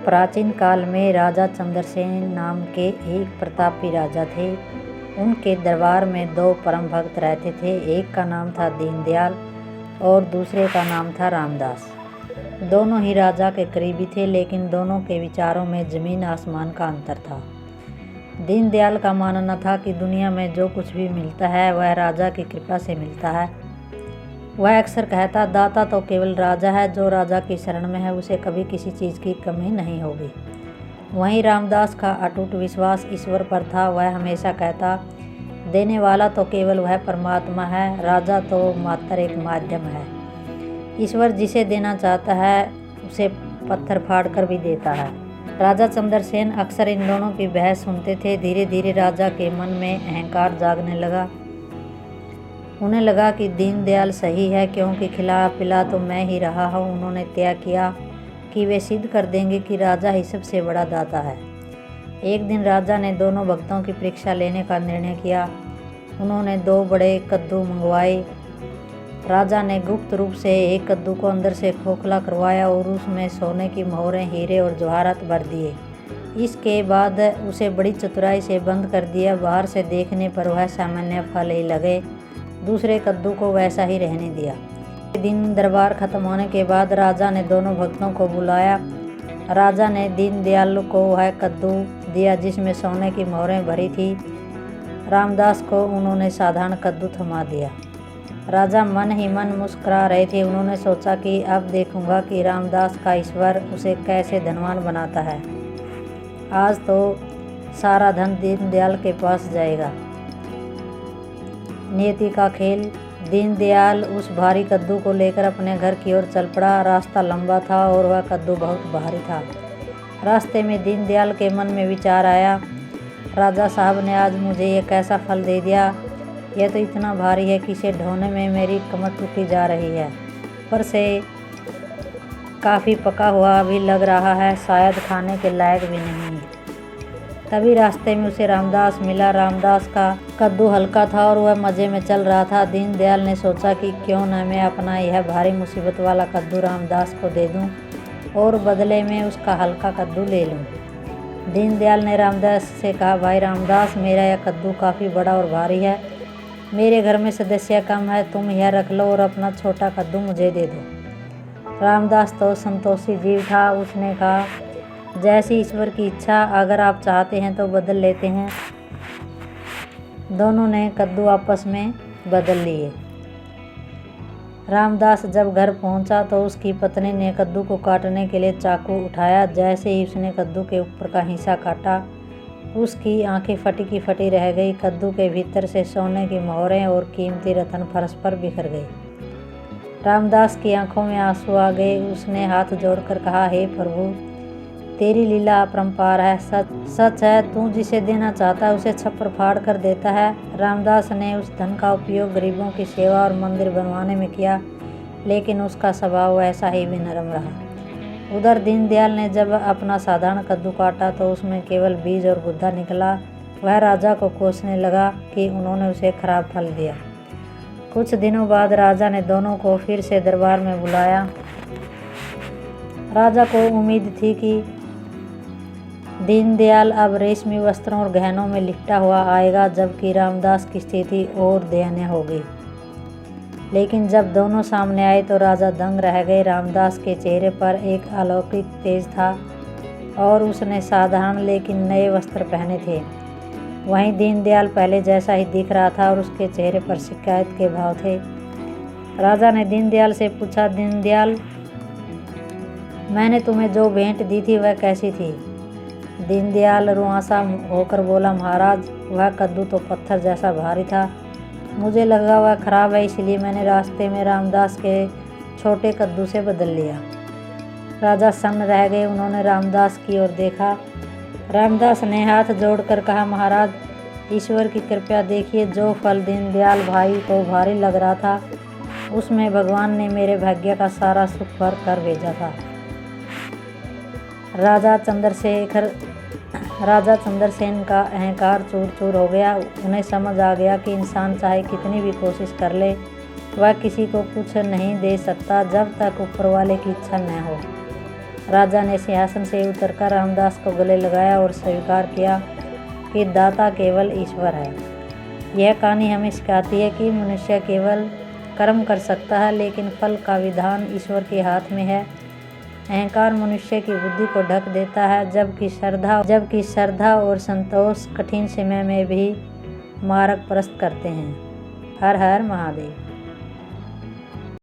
प्राचीन काल में राजा चंद्रसेन नाम के एक प्रतापी राजा थे। उनके दरबार में दो परम भक्त रहते थे। एक का नाम था दीनदयाल और दूसरे का नाम था रामदास। दोनों ही राजा के करीबी थे, लेकिन दोनों के विचारों में जमीन आसमान का अंतर था। दीनदयाल का मानना था कि दुनिया में जो कुछ भी मिलता है वह राजा की कृपा से मिलता है। वह अक्सर कहता, दाता तो केवल राजा है, जो राजा की शरण में है उसे कभी किसी चीज़ की कमी नहीं होगी। वहीं रामदास का अटूट विश्वास ईश्वर पर था। वह हमेशा कहता, देने वाला तो केवल वह परमात्मा है, राजा तो मात्र एक माध्यम है। ईश्वर जिसे देना चाहता है उसे पत्थर फाड़ कर भी देता है। राजा चंद्रसेन अक्सर इन दोनों की बहस सुनते थे। धीरे धीरे राजा के मन में अहंकार जागने लगा। उन्हें लगा कि दीनदयाल सही है, क्योंकि खिला पिला तो मैं ही रहा हूँ। उन्होंने तय किया कि वे सिद्ध कर देंगे कि राजा ही सबसे बड़ा दाता है। एक दिन राजा ने दोनों भक्तों की परीक्षा लेने का निर्णय किया। उन्होंने दो बड़े कद्दू मंगवाए। राजा ने गुप्त रूप से एक कद्दू को अंदर से खोखला करवाया और उसमें सोने की मोहरें, हीरे और जवाहरात भर दिए। इसके बाद उसे बड़ी चतुराई से बंद कर दिया। बाहर से देखने पर वह सामान्य फल ही लगे। दूसरे कद्दू को वैसा ही रहने दिया। दिन दरबार खत्म होने के बाद राजा ने दोनों भक्तों को बुलाया। राजा ने दीनदयाल को वह कद्दू दिया जिसमें सोने की मोहरें भरी थी। रामदास को उन्होंने साधारण कद्दू थमा दिया। राजा मन ही मन मुस्कुरा रहे थे। उन्होंने सोचा कि अब देखूंगा कि रामदास का ईश्वर उसे कैसे धनवान बनाता है। आज तो सारा धन दीनदयाल के पास जाएगा। नियति का खेल। दीनदयाल उस भारी कद्दू को लेकर अपने घर की ओर चल पड़ा। रास्ता लंबा था और वह कद्दू बहुत भारी था। रास्ते में दीनदयाल के मन में विचार आया, राजा साहब ने आज मुझे यह कैसा फल दे दिया। यह तो इतना भारी है कि इसे ढोने में मेरी कमर टूटी जा रही है। पर से काफ़ी पका हुआ भी लग रहा है, शायद खाने के लायक भी नहीं है। तभी रास्ते में उसे रामदास मिला। रामदास का कद्दू हल्का था और वह मज़े में चल रहा था। दीनदयाल ने सोचा कि क्यों न मैं अपना यह भारी मुसीबत वाला कद्दू रामदास को दे दूं और बदले में उसका हल्का कद्दू ले लूं। दीनदयाल ने रामदास से कहा, भाई रामदास, मेरा यह कद्दू काफ़ी बड़ा और भारी है। मेरे घर में सदस्य कम है, तुम यह रख लो और अपना छोटा कद्दू मुझे दे दो। रामदास तो संतोषी जीव था। उसने कहा, जैसी ईश्वर की इच्छा, अगर आप चाहते हैं तो बदल लेते हैं। दोनों ने कद्दू आपस में बदल लिए। रामदास जब घर पहुंचा तो उसकी पत्नी ने कद्दू को काटने के लिए चाकू उठाया। जैसे ही उसने कद्दू के ऊपर का हिस्सा काटा, उसकी आंखें फटी की फटी रह गई। कद्दू के भीतर से सोने की मोहरें और कीमती रत्न फर्श पर बिखर गए। रामदास की आंखों में आंसू आ गए। उसने हाथ जोड़कर कहा, हे प्रभु, तेरी लीला अपरंपार है। सच है, तू जिसे देना चाहता है उसे छप्पर फाड़ कर देता है। रामदास ने उस धन का उपयोग गरीबों की सेवा और मंदिर बनवाने में किया, लेकिन उसका स्वभाव वैसा ही विनम्र रहा। उधर दीनदयाल ने जब अपना साधारण कद्दू काटा तो उसमें केवल बीज और गुद्दा निकला। वह राजा को कोसने लगा कि उन्होंने उसे खराब फल दिया। कुछ दिनों बाद राजा ने दोनों को फिर से दरबार में बुलाया। राजा को उम्मीद थी कि दीनदयाल अब रेशमी वस्त्रों और गहनों में लिपटा हुआ आएगा, जबकि रामदास की स्थिति और दयनीय हो गई। लेकिन जब दोनों सामने आए तो राजा दंग रह गए। रामदास के चेहरे पर एक अलौकिक तेज था और उसने साधारण लेकिन नए वस्त्र पहने थे। वहीं दीनदयाल पहले जैसा ही दिख रहा था और उसके चेहरे पर शिकायत के भाव थे। राजा ने दीनदयाल से पूछा, दीनदयाल, मैंने तुम्हें जो भेंट दी थी वह कैसी थी? दीनदयाल रुआंसा होकर बोला, महाराज, वह कद्दू तो पत्थर जैसा भारी था। मुझे लगा वह खराब है, इसलिए मैंने रास्ते में रामदास के छोटे कद्दू से बदल लिया। राजा सन्न रह गए। उन्होंने रामदास की ओर देखा। रामदास ने हाथ जोड़कर कहा, महाराज, ईश्वर की कृपया देखिए, जो फल दीनदयाल भाई को भारी लग रहा था उसमें भगवान ने मेरे भाग्य का सारा सुख भर कर भेजा था। राजा चंद्रसेन का अहंकार चूर चूर हो गया। उन्हें समझ आ गया कि इंसान चाहे कितनी भी कोशिश कर ले, वह किसी को कुछ नहीं दे सकता जब तक ऊपर वाले की इच्छा न हो। राजा ने सिंहासन से उतरकर रामदास को गले लगाया और स्वीकार किया कि दाता केवल ईश्वर है। यह कहानी हमें सिखाती है कि मनुष्य केवल कर्म कर सकता है, लेकिन फल का विधान ईश्वर के हाथ में है। अहंकार मनुष्य की बुद्धि को ढक देता है, जबकि श्रद्धा और संतोष कठिन समय में भी मार्ग प्रशस्त करते हैं। हर हर महादेव।